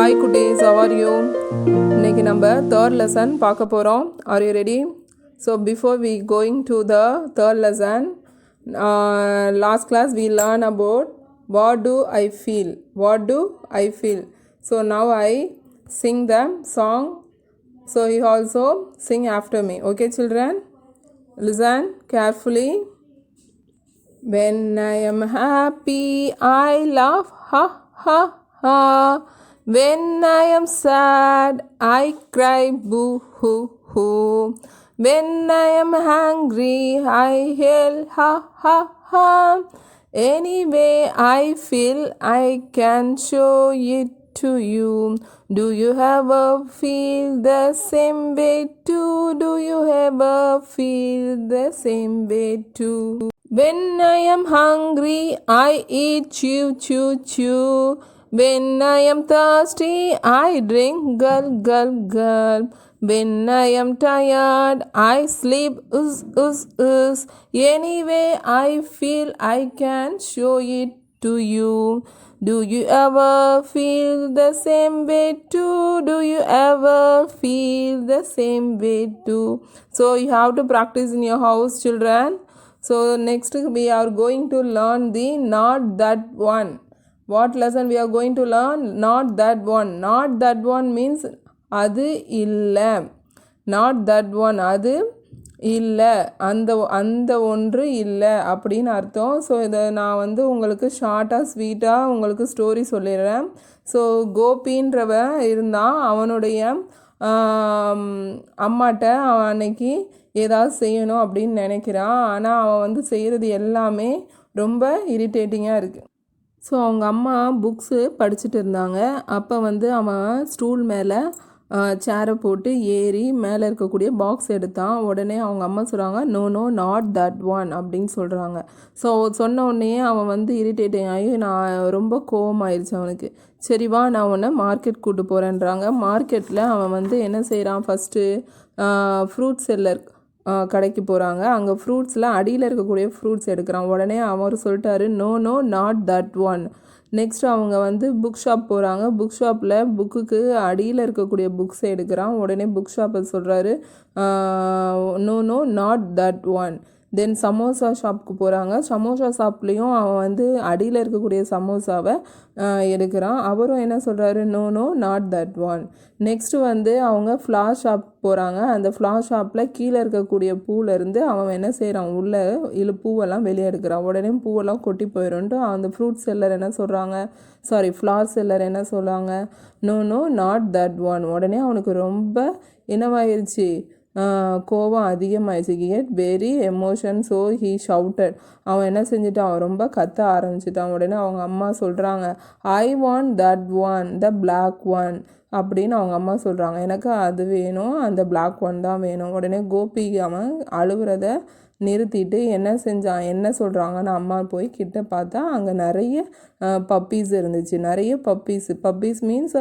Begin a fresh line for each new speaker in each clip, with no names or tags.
Hi cuties, how are you? இன்னைக்கு நம்ம third lesson பார்க்க போகிறோம். Are you ready? So before we going to the third lesson, last class we learn about what do I feel. What do I feel? So now I sing the song. So you also sing after me. Okay children? Listen carefully. When I am happy, I laugh, ha ha ha. When I am sad, I cry, boo hoo hoo. When I am hungry, I yell, ha ha ha. Anyway I feel, I can show it to you. Do you ever feel the same way too? Do you ever feel the same way too? When I am hungry, I eat chew chew chew. When I am thirsty, I drink gulp gulp gulp. When I am tired, I sleep us. Anyway I feel, I can show it to you. Do you ever feel the same way too? Do you ever feel the same way too? So you have to practice in your house, children. So next we are going to learn the not that one. What lesson we are going to learn? Not that one. Not that one means அது இல்லை. Not that one, அது இல்லை, அந்த ஒன்று இல்லை அப்படின்னு அர்த்தம். So இதை நான் உங்களுக்கு ஷார்ட்டாக ஸ்வீட்டாக உங்களுக்கு ஸ்டோரி சொல்லிடுறேன். ஸோ கோபின்றவன் இருந்தான். அவனுடைய அம்மாட்ட அவன் அன்னைக்கு ஏதாவது செய்யணும் அப்படின்னு நினைக்கிறான். ஆனால் அவன் செய்கிறது எல்லாமே ரொம்ப இரிட்டேட்டிங்காக இருக்குது. ஸோ அவங்க அம்மா புக்ஸு படிச்சுட்டு இருந்தாங்க. அப்போ அவன் ஸ்டூல் மேலே சேரை போட்டு ஏறி மேலே இருக்கக்கூடிய பாக்ஸ் எடுத்தான். உடனே அவங்க அம்மா சொல்கிறாங்க, no no not that one அப்படின்னு சொல்கிறாங்க. ஸோ சொன்ன உடனே அவன் இரிட்டேட்டிங் ஆகி நான் ரொம்ப கோவமாயிருச்சு அவனுக்கு. சரிவா நான் உன்னை மார்க்கெட் கூட்டு போகிறேன்றாங்க. மார்க்கெட்டில் அவன் என்ன செய்கிறான், ஃபஸ்ட்டு ஃப்ரூட் செல்லர் கடைக்கு போகிறாங்க. அங்கே ஃப்ரூட்ஸில் அடியில் இருக்கக்கூடிய ஃப்ரூட்ஸ் எடுக்கிறான். உடனே அவர் சொல்லிட்டாரு, no no not that one. Next அவங்க புக் ஷாப் போகிறாங்க. புக் ஷாப்பில் புக்குக்கு அடியில் இருக்கக்கூடிய புக்ஸை எடுக்கிறான். உடனே புக் ஷாப்பை சொல்கிறாரு, no no not that one. Then samosa ஷாப்புக்கு போகிறாங்க. சமோசா ஷாப்லேயும் அவன் அடியில் இருக்கக்கூடிய சமோசாவை எடுக்கிறான். அவரும் என்ன சொல்கிறாரு, no no not that one. Next அவங்க ஃப்ளார் ஷாப் போகிறாங்க. அந்த ஃப்ளார் ஷாப்பில் கீழே இருக்கக்கூடிய பூவிலேருந்து அவன் என்ன செய்கிறான், உள்ளே பூவெல்லாம் வெளியே எடுக்கிறான். உடனே பூவெல்லாம் கொட்டி போயிடும்ட்டு அந்த ஃப்ரூட் செல்லர் என்ன சொல்கிறாங்க, ஃப்ளார் செல்லர் என்ன சொல்கிறாங்க, no no not that one. உடனே அவனுக்கு ரொம்ப என்னவாயிருச்சு, கோபம் அதிகமாகிடுச்சு. Get very emotion. So he shouted. அவன் என்ன செஞ்சிட்டான், அவன் ரொம்ப கத்த ஆரம்பிச்சிட்டான். உடனே அவங்க அம்மா சொல்கிறாங்க, I want that one, the black one அப்படின்னு அவங்க அம்மா சொல்கிறாங்க. எனக்கு அது வேணும், அந்த பிளாக் ஒன் தான் வேணும். உடனே கோபி அவன் அழுகுறத நிறுத்திட்டு என்ன செஞ்சான், என்ன சொல்கிறாங்கன்னு அம்மா போய் கிட்ட பார்த்தா அங்கே நிறைய பப்பீஸ் இருந்துச்சு. நிறைய பப்பீஸ் மீன்ஸ்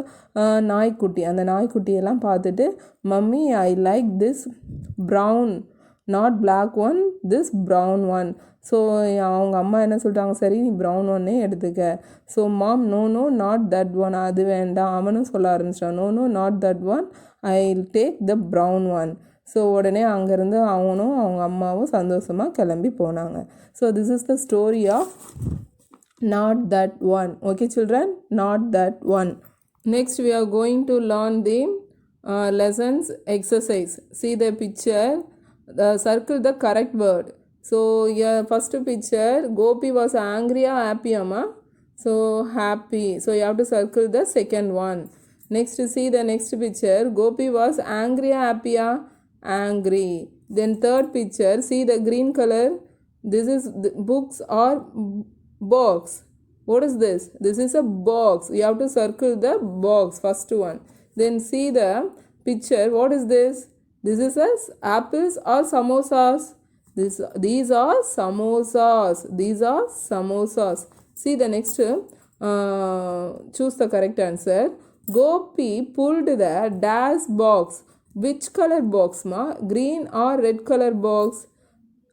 நாய்க்குட்டி. அந்த நாய்க்குட்டியெல்லாம் பார்த்துட்டு, mummy I like this brown, not black one, this brown one. So அவங்க அம்மா என்ன சொல்லிட்டாங்க, சரி நீ ப்ரௌன் ஒன்னே எடுத்துக்க. So mom no no not that one, அது வேண்டாம். அவனும் சொல்ல ஆரம்பிச்சிட்டான், no no not that one, I take the brown one. So உடனே அங்கேருந்து அவனும் அவங்க அம்மாவும் சந்தோஷமாக கிளம்பி போனாங்க. So this is the story of not that one. Okay children, not that one. Next we are going to learn the lessons exercise. See the picture, circle the correct word. So your first picture, Gopi was angry or happy amma? So happy. So you have to circle the second one. Next see the next picture, Gopi was angry or happy or angry. Then third picture, see the green color, this is the books or box. What is this? This is a box. You have to circle the box, first one. Then see the picture, what is this? This is as apples or samosas. These are samosas. These are samosas. See the next, choose the correct answer. Gopi pulled the dash box. Which color box ma? Green or red color box?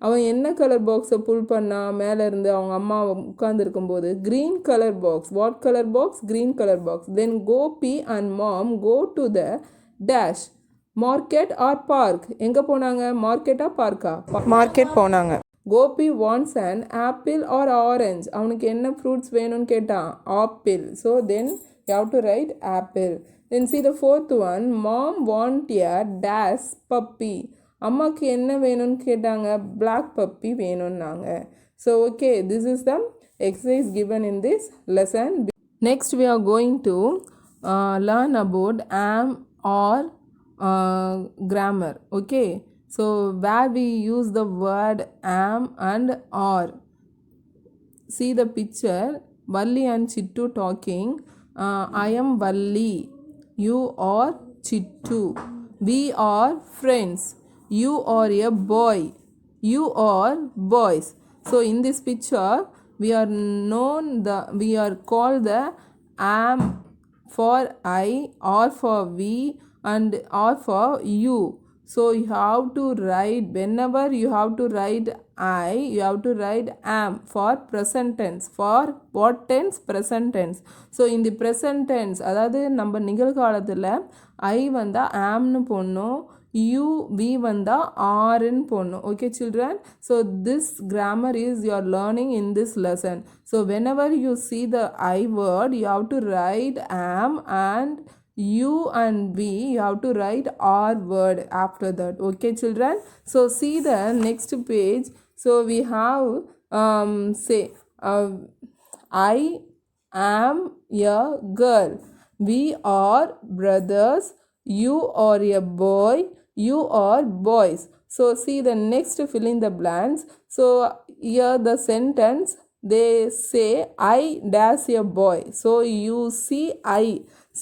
அவன் என்ன colour பாக்ஸை புல் பண்ணான் மேலே இருந்து அவங்க அம்மா உட்காந்துருக்கும்போது? Green colour box. What colour box? Green colour box. Then Gopi and mom go to the dash market or park. எங்கே போனாங்க? மார்க்கெட்டா பார்க்கா? மார்க்கெட் போனாங்க. Gopi wants and apple or orange. அவனுக்கு என்ன ஃப்ரூட்ஸ் வேணும்னு கேட்டான்? Apple. So then you have to write apple. Then see the fourth one. Mom want a dash puppy. அம்மாவுக்கு என்ன வேணும்னு கேட்டாங்க? black puppy வேணும்னாங்க. So okay, this is the exercise given in this lesson. Next we are going to learn about am or grammar. Okay, so where we use the word am and or. See the picture. Valli and Chittu talking. I am Valli. You are Chittu. We are friends. You are a boy. You are boys. So in this picture we are called the am for I, or for we, and or for you. So you have to write, whenever you have to write I, you have to write am for present tense. For what tense? Present tense. So in the present tense, அதாவது நம்ம நிகழ்காலத்தில் I வந்தால் amனு போடணும், you we வந்தால் ஆர்ன்னு போடணும். Okay children, so this grammar is you are learning in this lesson. So whenever you see the I word, you have to write am, and you and we, you have to write our word after that. Okay children, so see the next page. So we have say I am a girl. We are brothers. You are a boy. You are boys. So see the next, fill in the blanks. So here the sentence, they say I dash a boy. So you see I.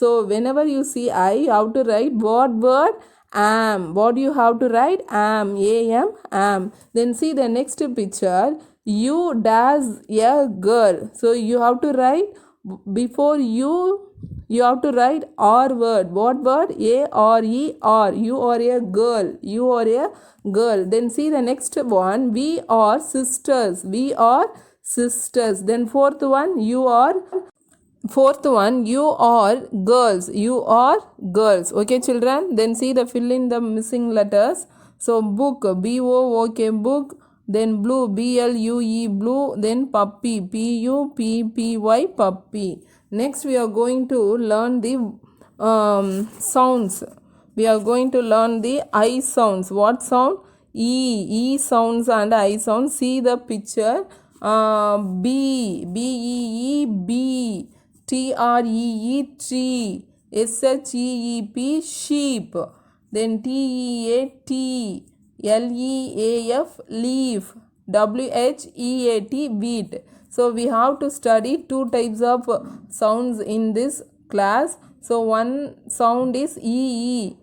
So whenever you see I, you have to write what word? Am. What you have to write? Am. A-M. Am. Then see the next picture. You dash a girl. So you have to write before you have to write R word. What word? A-R-E-R. You are a girl. You are a girl. Then see the next one. We are sisters. We are sisters. Then fourth one, you are girls. You are girls. Okay children, then see the fill in the missing letters. So book, B-O-O-K, book. Then blue, B-L-U-E, blue. Then puppy, P-U-P-P-Y, puppy. Next we are going to learn the sounds. We are going to learn the I sounds. What sound? E sounds and I sounds. See the picture. B, B-E-E, B. T-R-E-E, tree. S-H-E-E-P, sheep. Then T-E-A-T, L-E-A-F, leaf. W-H-E-A-T, wheat. So we have to study two types of sounds in this class. So one sound is E.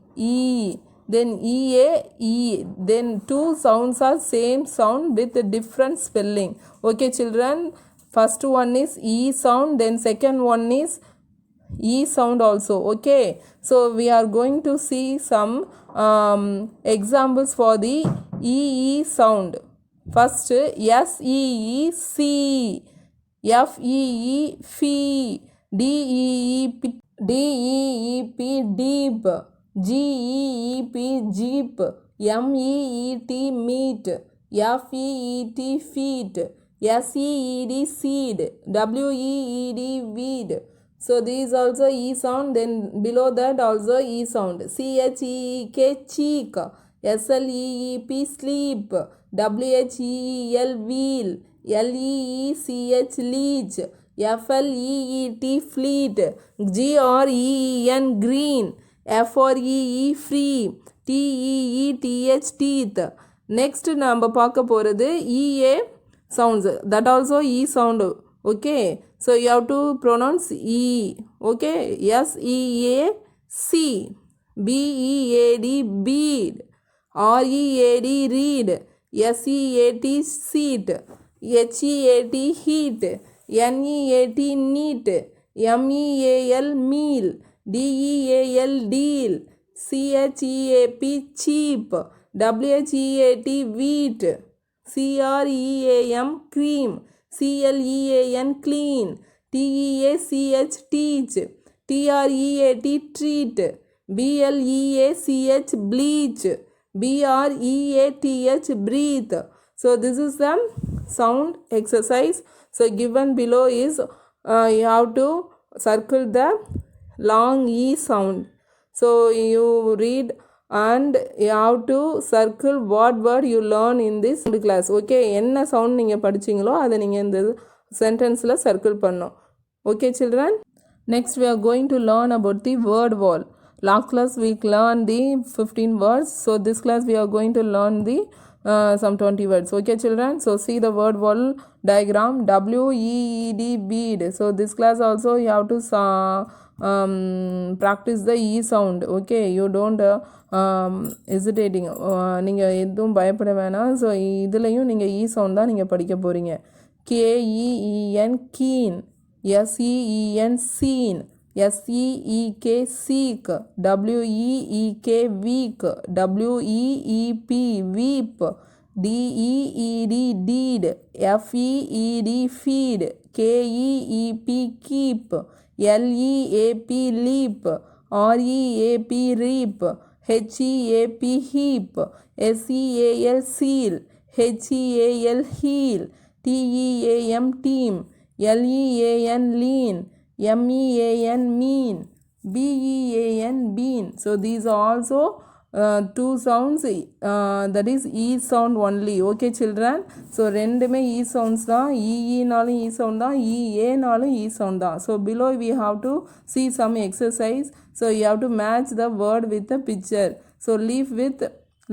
Then E-A-E. Then two sounds are same sound with different spelling. Okay children, first one is E sound, then second one is E sound also. Okay, so we are going to see some examples for the E sound. First, S-E-E-C, F-E-E-Fee, D-E-E-P, deep, G-E-E-P, jeep, M-E-E-T, meat, F-E-E-T, feet, S-E-E-D, seed, W-E-E-D, weed. So these also E sound. Then below that also E sound. C-H-E-E-K, cheek, S-L-E-E-P, sleep, W-H-E-E-L, wheel, L-E-E-C-H, leech, F-L-E-E-T, fleet, G-R-E-E-N, green, F-R-E-E, free, T-E-E-T-H, teeth. Next நம்ம பார்க்க போகிறது EA sounds. That also E sound. Okay, so you have to pronounce E. Okay, S-E-A-C, B-E-A-D, bead, R-E-A-D, read, S-E-A-T, seat, H-E-A-T, heat, N-E-A-T, neat, M-E-A-L, meal, D-E-A-L, deal, C-H-E-A-P, cheap, W-H-E-A-T, wheat. CREAM, cream. CLEAN, clean. TEACH, teach. TREAT, treat. BLEACH, bleach. BREATH, breathe. So this is the sound exercise. So given below is you have to circle the long E sound. So you read and you have to circle what word you learn in this class. Okay, என்ன sound நீங்கள் படிச்சிங்களோ அதை நீங்கள் இந்த sentenceல circle பண்ணணும். Okay children? Next we are going to learn about the word wall. Last class we learned the 15 words. So this class we are going to learn the some 20 words. Okay children? So see the word wall diagram. WEED, bead. So this class also you have to practice the E sound. Okay, you don't hesitating. நீங்கள் எதுவும் பயப்பட வேணாம். So இதுலேயும் நீங்கள் E sound தான் நீங்கள் படிக்க போகிறீங்க. KEEN, keen. SEEN, seen. SEEK, seek. WEEK, weak. WEEP, weep. DEED, deed. FEED, feed. KEEP, keep. LEAP, leap. REAP, reap. HEAP, heap. SEAL, seal. HEAL, heel. TEAM, team. LEAN, lean. MEAN, mean. BEAN, bean. So these are also two sounds, that is E sound only. Okay children? So ரெண்டுமே E sounds தான். EEனாலும் E sound தான், EAனாலும் E sound தான். So below we have to see some exercise. So you have to match the word with the picture. So leaf with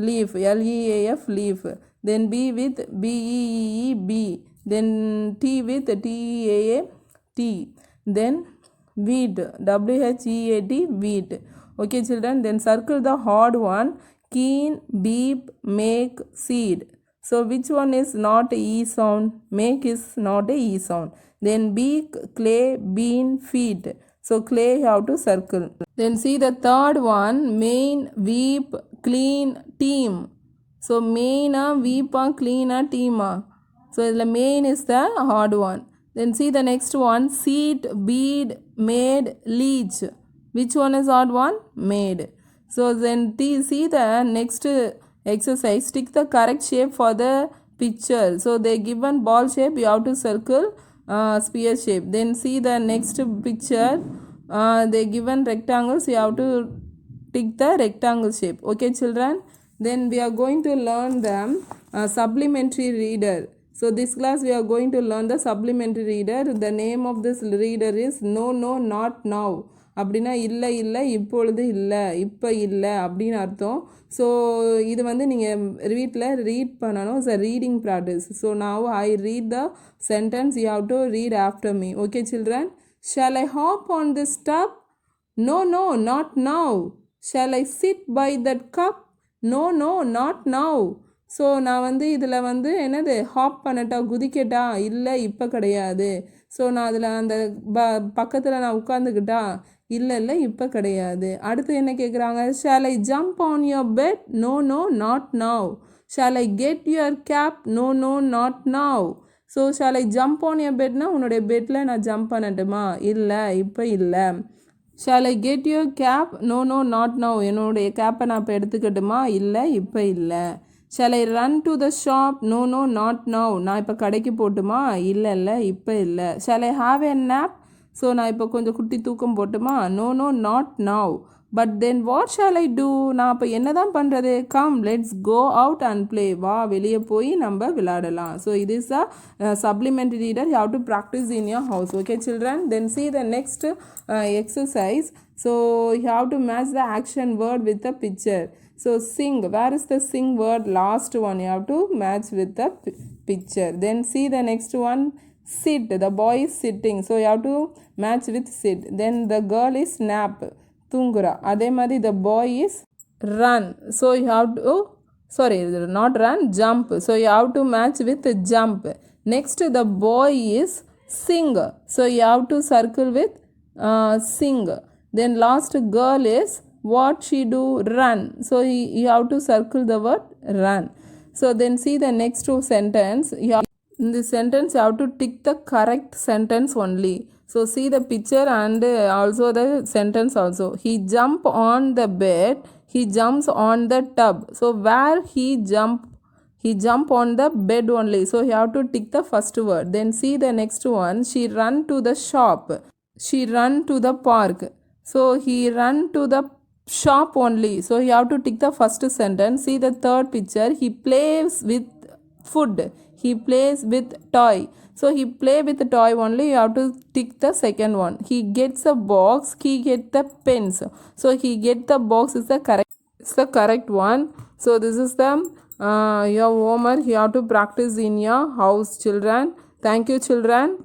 leaf, LEAF, leaf. Then B with BEEE, bee. Then T with TEAA, tea. Then wheat, WHEAT, wheat. Okay children, then circle the hard one. Keen, beep, make, seed. So which one is not E sound? Make is not a E sound. Then beak, clay, bean, feet. So clay you have to circle. Then see the third one, main, weep, clean, team. So main, weep, clean, team. So the main is the hard one. Then see the next one, seat, bead, made, leech. Which one is hard one? Made. So then see the next exercise, stick the correct shape for the picture. So they given ball shape, you have to circle spear shape. Then see the next picture, they given rectangles, you have to tick the rectangle shape. Okay children? Then we are going to learn the supplementary reader. So this class we are going to learn the supplementary reader. The name of this reader is no, no, not now. அப்படின்னா இல்லை இல்லை இப்பொழுது இல்லை இப்போ இல்லை அப்படின்னு அர்த்தம். So இது வந்து நீங்கள் வீட்டில் ரீட் பண்ணணும். It's a reading practice. So now I read the sentence, you have to read after me. Okay children? Shall I hop on this tub? No, no, not now. Shall I sit by that cup? No, no, not now. So நான் வந்து இதில் வந்து என்னது hop பண்ணட்டா, குதிக்கட்டா? இல்லை இப்போ கிடையாது. So நான் அதில் அந்த பக்கத்தில் நான் உட்காந்துக்கிட்டா? இல்லை இல்லை இப்போ கிடையாது. அடுத்து என்ன கேட்குறாங்க? Shall I jump on your bed? No, no, not now. Shall I get your cap? No, no, not now. So shall I jump on your பெட்னா உன்னுடைய பெட்டில் நான் ஜம்ப் பண்ணட்டுமா? இல்லை இப்போ இல்லை. Shall I get your cap? No, no, not now. என்னுடைய கேப்பை நான் இப்போ எடுத்துக்கட்டுமா? இல்லை இப்போ இல்லை. Shall I run to the shop? No, no, not now. நான் இப்போ கடைக்கு போட்டுமா? இல்லை இல்லை இப்போ இல்லை. Shall I have a nap? So நான் இப்போ கொஞ்சம் குட்டி தூக்கம் போட்டுமா? No, no, not now. But then what shall I do? நான் இப்போ என்ன தான் பண்ணுறது? Come let's go out and play. வா வெளியே போய் நம்ம விளையாடலாம். ஸோ இது is a supplementary reader. You have to practice in your house. Okay children? Then see the next exercise. So you have to match the action word with the picture. So sing, where is the sing word? Last one you have to match with the picture. Then see the next one, sit. The boy is sitting, so you have to match with sit. Then the girl is nap, tungura. Adhe mari the boy is run, so you have to not run, jump. So you have to match with jump. Next the boy is sing, so you have to circle with sing. Then last girl is what she do? Run. So you have to circle the word run. So then see the next two sentence. In this sentence you have to tick the correct sentence only. So see the picture and also the sentence also. He jump on the bed, he jumps on the tub. So where he jump on the bed only. So you have to tick the first word. Then see the next one. She run to the shop, she run to the park. So he run to the shop only. So you have to tick the first sentence. See the third picture. He plays with food, he plays with toy. So he play with the toy only. You have to tick the second one. He gets a box, he get the pens. So he get the box is the correct one. So this is the your homework. You have to practice in your house, children. Thank you, children.